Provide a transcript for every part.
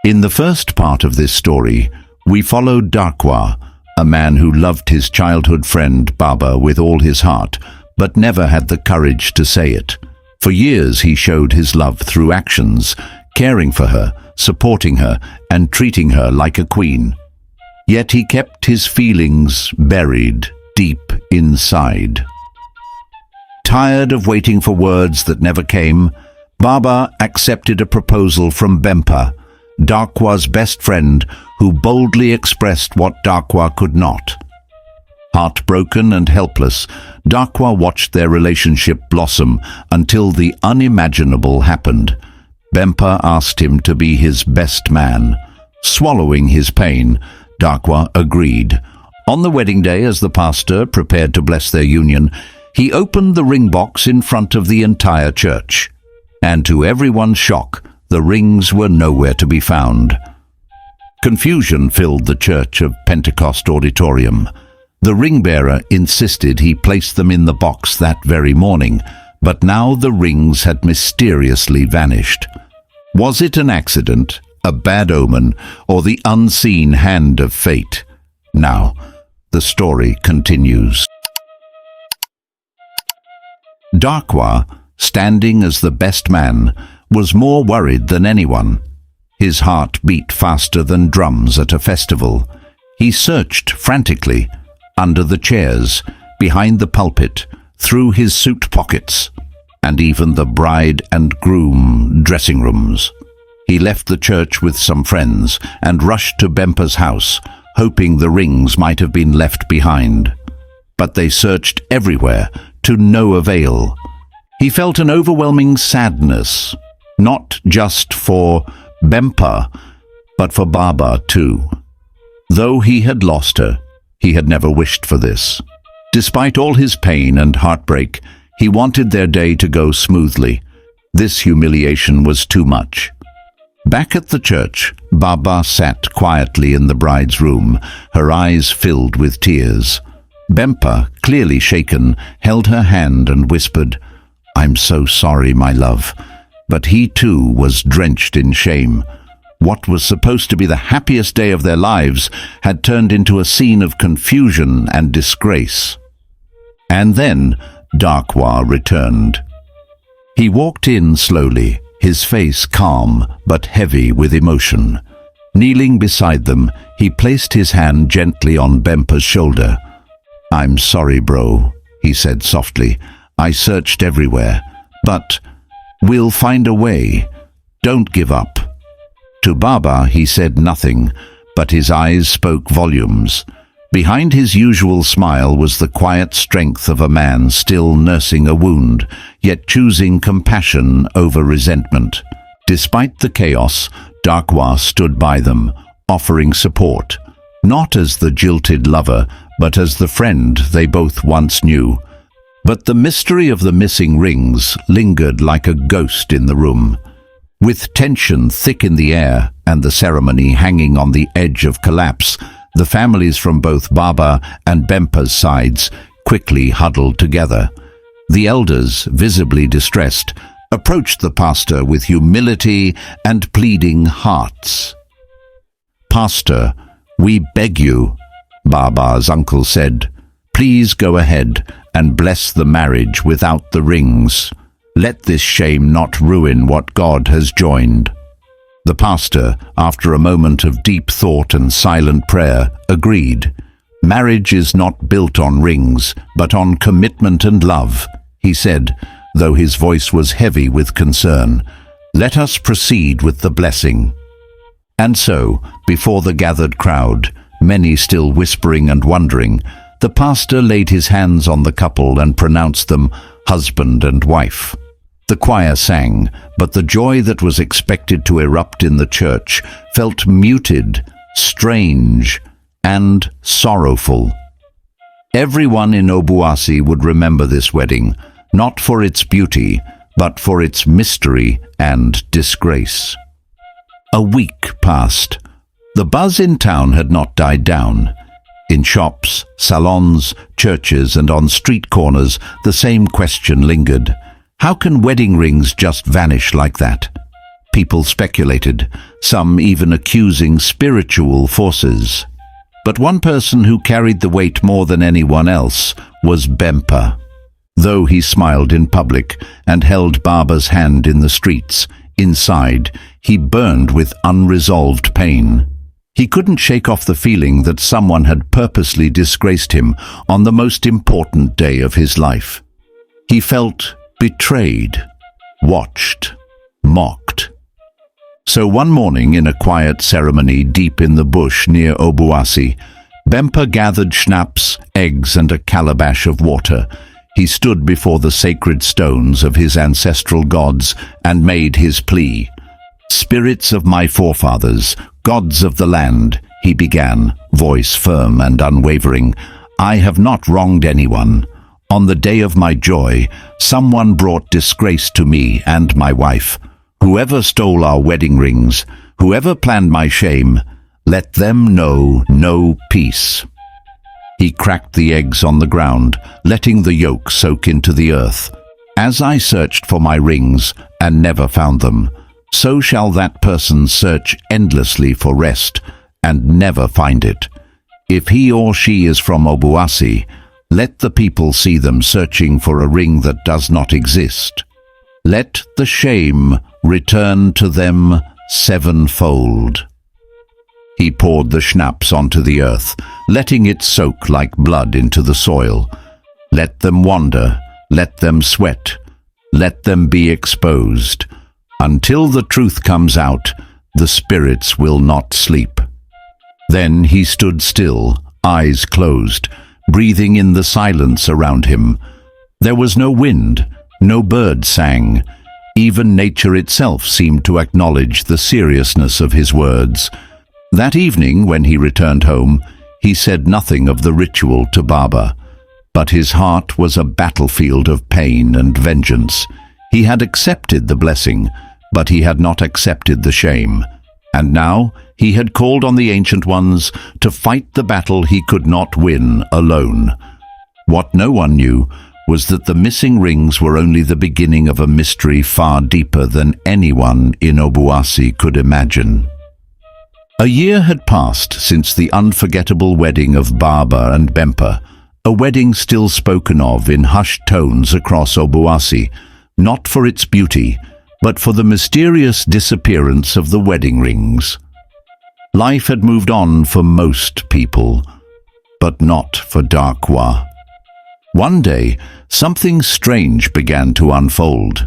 In the first part of this story, we followed Darkwah, a man who loved his childhood friend Baaba with all his heart, but never had the courage to say it. For years he showed his love through actions, caring for her, supporting her, and treating her like a queen. Yet he kept his feelings buried deep inside. Tired of waiting for words that never came, Baaba accepted a proposal from Bempa, Darkwah's best friend, who boldly expressed what Darkwah could not. Heartbroken and helpless, Darkwah watched their relationship blossom until the unimaginable happened. Bempa asked him to be his best man. Swallowing his pain, Darkwah agreed. On the wedding day, as the pastor prepared to bless their union, he opened the ring box in front of the entire church. And to everyone's shock, the rings were nowhere to be found. Confusion filled the church of Pentecost auditorium. The ring-bearer insisted he place them in the box that very morning, but now the rings had mysteriously vanished. Was it an accident, a bad omen, or the unseen hand of fate? Now, the story continues. Darkwah, standing as the best man, was more worried than anyone. His heart beat faster than drums at a festival. He searched frantically, under the chairs, behind the pulpit, through his suit pockets, and even the bride and groom dressing rooms. He left the church with some friends and rushed to Bempa's house, hoping the rings might have been left behind. But they searched everywhere, to no avail. He felt an overwhelming sadness, not just for Bempa, but for Baaba too. Though he had lost her, he had never wished for this. Despite all his pain and heartbreak, he wanted their day to go smoothly. This humiliation was too much. Back at the church, Baaba sat quietly in the bride's room, her eyes filled with tears. Bempa, clearly shaken, held her hand and whispered, "I'm so sorry, my love." But he too was drenched in shame. What was supposed to be the happiest day of their lives had turned into a scene of confusion and disgrace. And then Darkwah returned. He walked in slowly, his face calm but heavy with emotion. Kneeling beside them, he placed his hand gently on Bempa's shoulder. "I'm sorry, bro," he said softly. "I searched everywhere, but we'll find a way. Don't give up." To Baaba he said nothing, but his eyes spoke volumes. Behind his usual smile was the quiet strength of a man still nursing a wound, yet choosing compassion over resentment. Despite the chaos, Darkwah stood by them, offering support, not as the jilted lover, but as the friend they both once knew. But the mystery of the missing rings lingered like a ghost in the room. With tension thick in the air and the ceremony hanging on the edge of collapse, the families from both Baaba and Bempa's sides quickly huddled together. The elders, visibly distressed, approached the pastor with humility and pleading hearts. "Pastor, we beg you," Baaba's uncle said, "please go ahead and bless the marriage without the rings. Let this shame not ruin what God has joined." The pastor, after a moment of deep thought and silent prayer, agreed. "Marriage is not built on rings, but on commitment and love," he said, though his voice was heavy with concern. "Let us proceed with the blessing." And so, before the gathered crowd, many still whispering and wondering, the pastor laid his hands on the couple and pronounced them husband and wife. The choir sang, but the joy that was expected to erupt in the church felt muted, strange, and sorrowful. Everyone in Obuasi would remember this wedding, not for its beauty, but for its mystery and disgrace. A week passed. The buzz in town had not died down. In shops, salons, churches, and on street corners, the same question lingered. How can wedding rings just vanish like that? People speculated, some even accusing spiritual forces. But one person who carried the weight more than anyone else was Bempa. Though he smiled in public and held Baaba's hand in the streets, inside he burned with unresolved pain. He couldn't shake off the feeling that someone had purposely disgraced him on the most important day of his life. He felt betrayed, watched, mocked. So one morning, in a quiet ceremony deep in the bush near Obuasi, Bempa gathered schnapps, eggs and a calabash of water. He stood before the sacred stones of his ancestral gods and made his plea. "Spirits of my forefathers, gods of the land," he began, voice firm and unwavering, "I have not wronged anyone. On the day of my joy, someone brought disgrace to me and my wife. Whoever stole our wedding rings, whoever planned my shame, let them know no peace." He cracked the eggs on the ground, letting the yolk soak into the earth. "As I searched for my rings and never found them, so shall that person search endlessly for rest and never find it. If he or she is from Obuasi, let the people see them searching for a ring that does not exist. Let the shame return to them sevenfold." He poured the schnapps onto the earth, letting it soak like blood into the soil. "Let them wander, let them sweat, let them be exposed. Until the truth comes out, the spirits will not sleep." Then he stood still, eyes closed, breathing in the silence around him. There was no wind, no bird sang. Even nature itself seemed to acknowledge the seriousness of his words. That evening, when he returned home, he said nothing of the ritual to Baaba, but his heart was a battlefield of pain and vengeance. He had accepted the blessing, but he had not accepted the shame. And now he had called on the Ancient Ones to fight the battle he could not win alone. What no one knew was that the missing rings were only the beginning of a mystery far deeper than anyone in Obuasi could imagine. A year had passed since the unforgettable wedding of Baaba and Bempa, a wedding still spoken of in hushed tones across Obuasi, not for its beauty, but for the mysterious disappearance of the wedding rings. Life had moved on for most people, but not for Darkwah. One day, something strange began to unfold.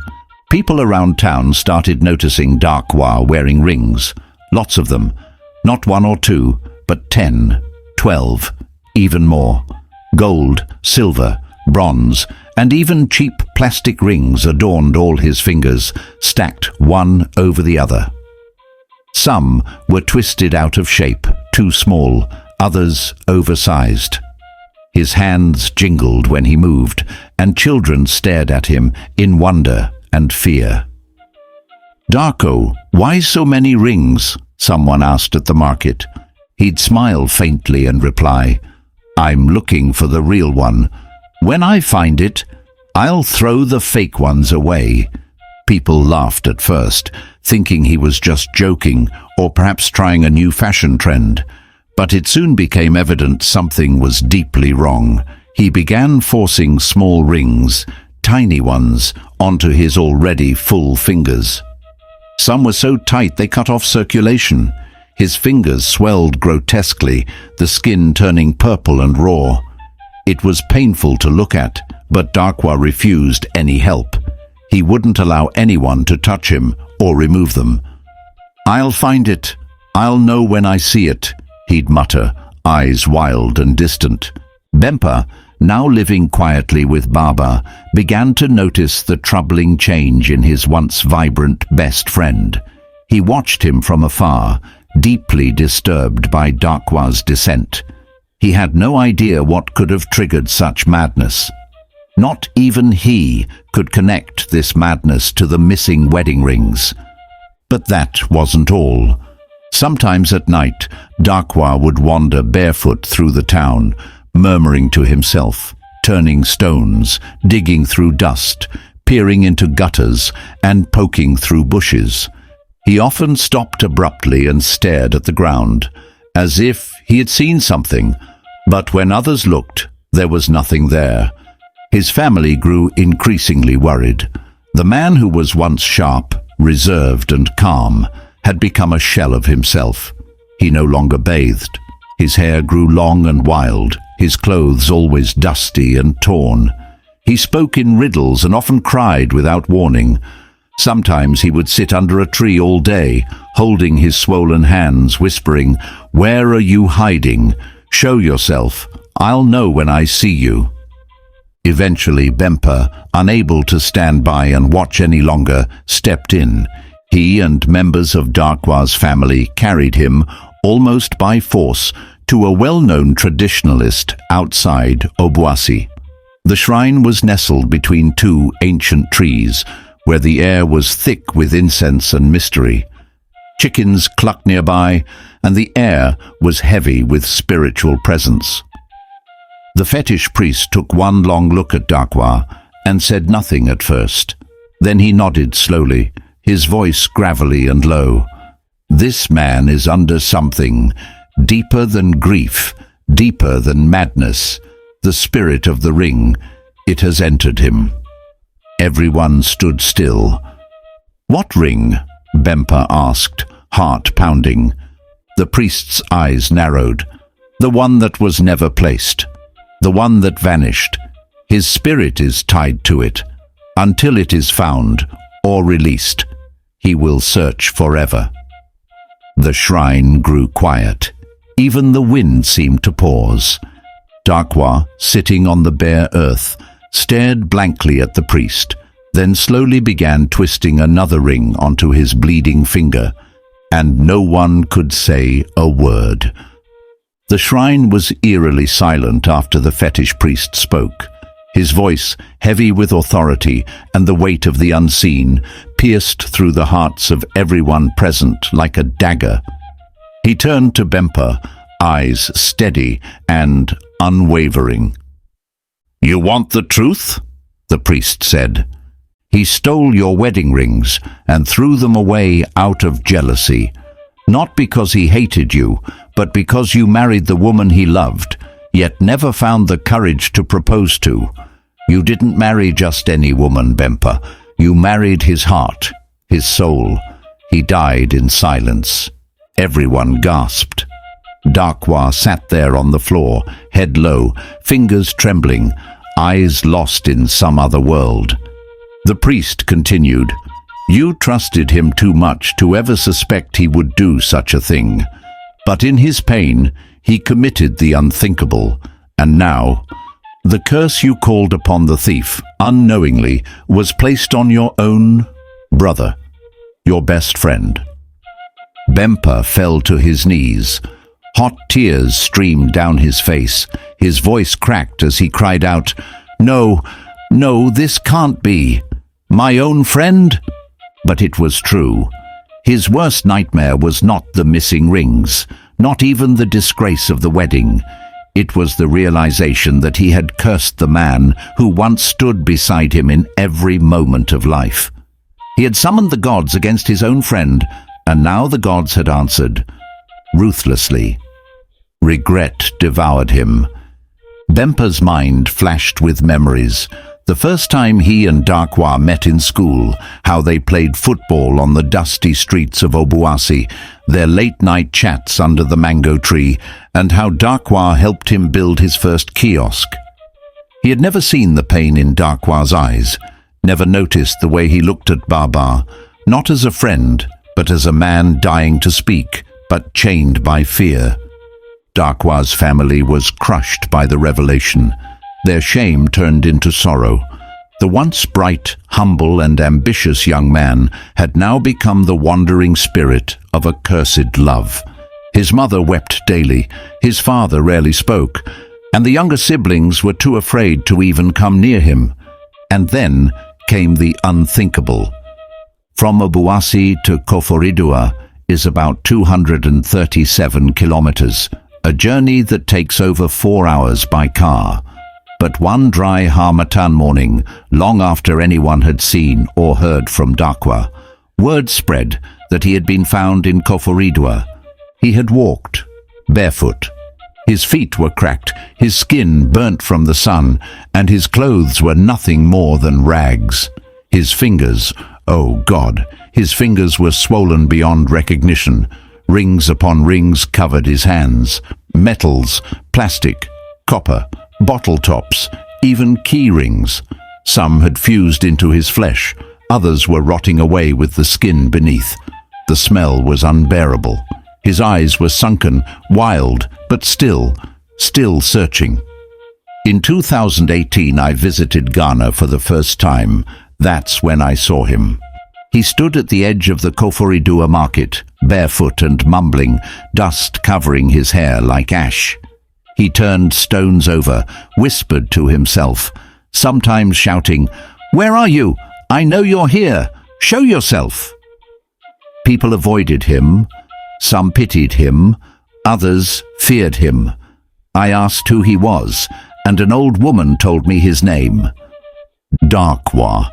People around town started noticing Darkwah wearing rings, lots of them. Not one or two, but 10, 12, even more. Gold, silver, bronze, and even cheap plastic rings adorned all his fingers, stacked one over the other. Some were twisted out of shape, too small, others oversized. His hands jingled when he moved, and children stared at him in wonder and fear. "Darko, why so many rings?" someone asked at the market. He'd smile faintly and reply, "I'm looking for the real one. When I find it, I'll throw the fake ones away." People laughed at first, thinking he was just joking or perhaps trying a new fashion trend. But it soon became evident something was deeply wrong. He began forcing small rings, tiny ones, onto his already full fingers. Some were so tight they cut off circulation. His fingers swelled grotesquely, the skin turning purple and raw. It was painful to look at, but Darkwah refused any help. He wouldn't allow anyone to touch him or remove them. "I'll find it. I'll know when I see it," he'd mutter, eyes wild and distant. Bempa, now living quietly with Baaba, began to notice the troubling change in his once vibrant best friend. He watched him from afar, deeply disturbed by Darkwah's descent. He had no idea what could have triggered such madness. Not even he could connect this madness to the missing wedding rings. But that wasn't all. Sometimes at night, Darkwah would wander barefoot through the town, murmuring to himself, turning stones, digging through dust, peering into gutters, and poking through bushes. He often stopped abruptly and stared at the ground, as if he had seen something, but when others looked, there was nothing there. His family grew increasingly worried. The man who was once sharp, reserved and calm had become a shell of himself. He no longer bathed. His hair grew long and wild, his clothes always dusty and torn. He spoke in riddles and often cried without warning. Sometimes he would sit under a tree all day, holding his swollen hands, whispering, "Where are you hiding? Show yourself. I'll know when I see you." Eventually, Bempa, unable to stand by and watch any longer, stepped in. He and members of Darkwah's family carried him, almost by force, to a well-known traditionalist outside Obuasi. The shrine was nestled between two ancient trees, where the air was thick with incense and mystery. Chickens clucked nearby, and the air was heavy with spiritual presence. The fetish priest took one long look at Darkwah and said nothing at first. Then he nodded slowly, his voice gravelly and low. "This man is under something deeper than grief, deeper than madness. The spirit of the ring, it has entered him." Everyone stood still. "What ring?" Bempa asked, heart pounding. The priest's eyes narrowed. "The one that was never placed. The one that vanished. His spirit is tied to it. Until it is found or released, he will search forever." The shrine grew quiet. Even the wind seemed to pause. Darkwah, sitting on the bare earth, stared blankly at the priest, then slowly began twisting another ring onto his bleeding finger, and no one could say a word. The shrine was eerily silent after the fetish priest spoke. His voice, heavy with authority and the weight of the unseen, pierced through the hearts of everyone present like a dagger. He turned to Bempa, eyes steady and unwavering. "You want the truth?" the priest said. "He stole your wedding rings and threw them away out of jealousy, not because he hated you, but because you married the woman he loved, yet never found the courage to propose to. You didn't marry just any woman, Bempa. You married his heart, his soul. He died in silence." Everyone gasped. Darkwah sat there on the floor, head low, fingers trembling, eyes lost in some other world. The priest continued, "You trusted him too much to ever suspect he would do such a thing. But in his pain, he committed the unthinkable, and now, the curse you called upon the thief, unknowingly, was placed on your own brother, your best friend." Bempa fell to his knees. Hot tears streamed down his face. His voice cracked as he cried out, "No, no, this can't be. My own friend?" But it was true. His worst nightmare was not the missing rings, not even the disgrace of the wedding. It was the realization that he had cursed the man who once stood beside him in every moment of life. He had summoned the gods against his own friend, and now the gods had answered, ruthlessly. Regret devoured him. Bempa's mind flashed with memories. The first time he and Darkwah met in school, how they played football on the dusty streets of Obuasi, their late-night chats under the mango tree, and how Darkwah helped him build his first kiosk. He had never seen the pain in Darkwah's eyes, never noticed the way he looked at Baaba, not as a friend, but as a man dying to speak, but chained by fear. Darkwah's family was crushed by the revelation. Their shame turned into sorrow. The once bright, humble and ambitious young man had now become the wandering spirit of a cursed love. His mother wept daily, his father rarely spoke, and the younger siblings were too afraid to even come near him. And then came the unthinkable. From Obuasi to Koforidua is about 237 kilometers, a journey that takes over 4 hours by car. But one dry Harmattan morning, long after anyone had seen or heard from Darkwah, Word spread that he had been found in Koforidua. He had walked barefoot. His feet were cracked, his skin burnt from the sun, and his clothes were nothing more than rags. His fingers, oh God, his fingers were swollen beyond recognition. Rings upon rings covered his hands. Metals, plastic, copper, bottle tops, even key rings. Some had fused into his flesh. Others were rotting away with the skin beneath. The smell was unbearable. His eyes were sunken, wild, but still searching. In 2018, I visited Ghana for the first time. That's when I saw him. He stood at the edge of the Koforidua market, barefoot and mumbling, dust covering his hair like ash. He turned stones over, whispered to himself, sometimes shouting, "Where are you? I know you're here. Show yourself." People avoided him. Some pitied him. Others feared him. I asked who he was, and an old woman told me his name. Darkwah.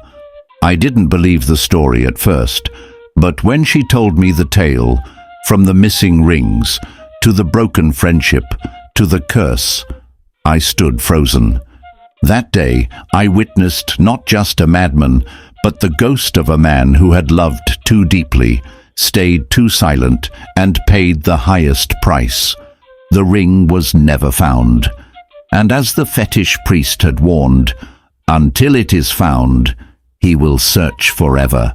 I didn't believe the story at first, but when she told me the tale, from the missing rings, to the broken friendship, to the curse, I stood frozen. That day I witnessed not just a madman, but the ghost of a man who had loved too deeply, stayed too silent, and paid the highest price. The ring was never found. And as the fetish priest had warned, until it is found, he will search forever.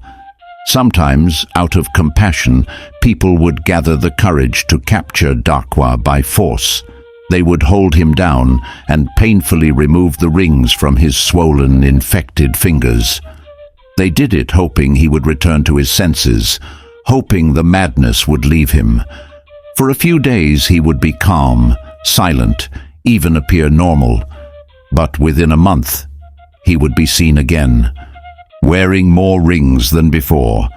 Sometimes, out of compassion, people would gather the courage to capture Darkwah by force. They would hold him down and painfully remove the rings from his swollen, infected fingers. They did it hoping he would return to his senses, hoping the madness would leave him. For a few days he would be calm, silent, even appear normal. But within a month, he would be seen again, wearing more rings than before.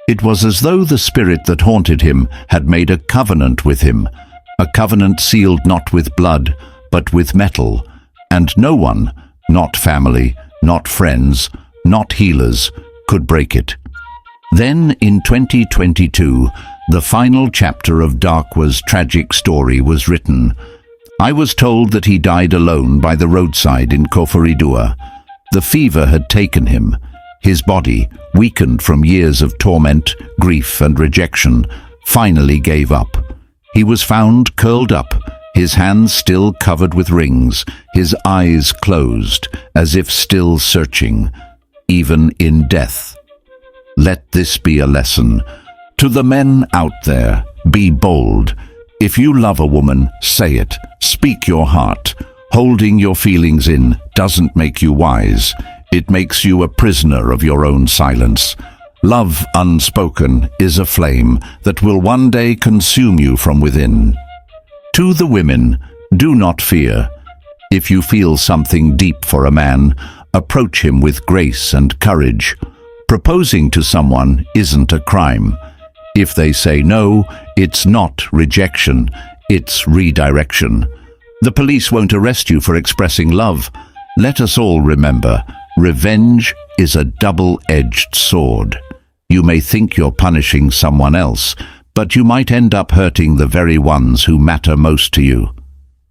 It was as though the spirit that haunted him had made a covenant with him, a covenant sealed not with blood, but with metal, and no one, not family, not friends, not healers, could break it. Then, in 2022, the final chapter of Darkwah's tragic story was written. I was told that he died alone by the roadside in Koforidua. The fever had taken him. His body, weakened from years of torment, grief and rejection, finally gave up. He was found curled up, his hands still covered with rings, his eyes closed, as if still searching, even in death. Let this be a lesson. To the men out there, be bold. If you love a woman, say it. Speak your heart. Holding your feelings in doesn't make you wise. It makes you a prisoner of your own silence. Love unspoken is a flame that will one day consume you from within. To the women, do not fear. If you feel something deep for a man, approach him with grace and courage. Proposing to someone isn't a crime. If they say no, it's not rejection, it's redirection. The police won't arrest you for expressing love. Let us all remember, revenge is a double-edged sword. You may think you're punishing someone else, but you might end up hurting the very ones who matter most to you.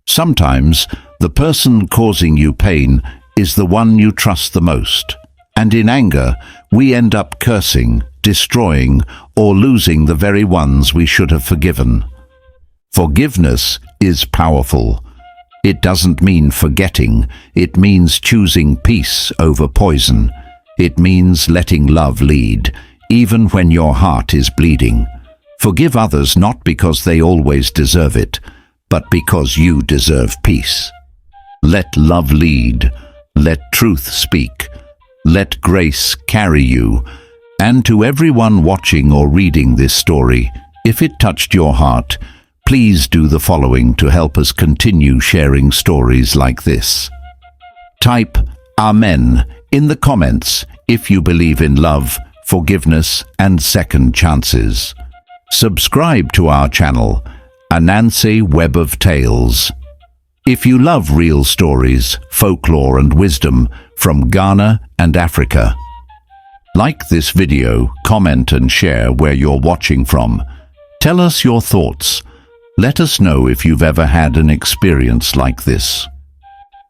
Sometimes, the person causing you pain is the one you trust the most. And in anger, we end up cursing, destroying, or losing the very ones we should have forgiven. Forgiveness is powerful. It doesn't mean forgetting. It means choosing peace over poison. It means letting love lead, even when your heart is bleeding. Forgive others not because they always deserve it, but because you deserve peace. Let love lead. Let truth speak. Let grace carry you. And to everyone watching or reading this story, if it touched your heart, please do the following to help us continue sharing stories like this. Type Amen in the comments if you believe in love, forgiveness, and second chances. Subscribe to our channel, Ananse Web of Tales. If you love real stories, folklore, and wisdom from Ghana and Africa, Like this video, comment and share where you're watching from. Tell us your thoughts. Let us know if you've ever had an experience like this.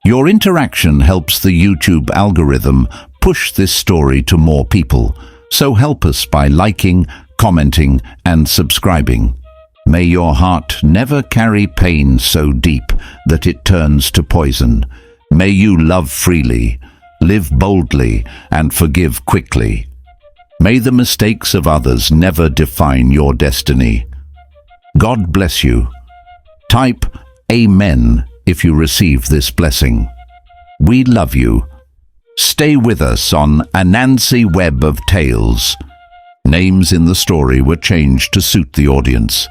Your interaction helps the YouTube algorithm push this story to more people, so help us by liking, commenting, and subscribing. May your heart never carry pain so deep that it turns to poison. May you love freely, live boldly, and forgive quickly. May the mistakes of others never define your destiny. God bless you. Type Amen if you receive this blessing. We love you. Stay with us on Ananse Web of Tales. Names in the story were changed to suit the audience.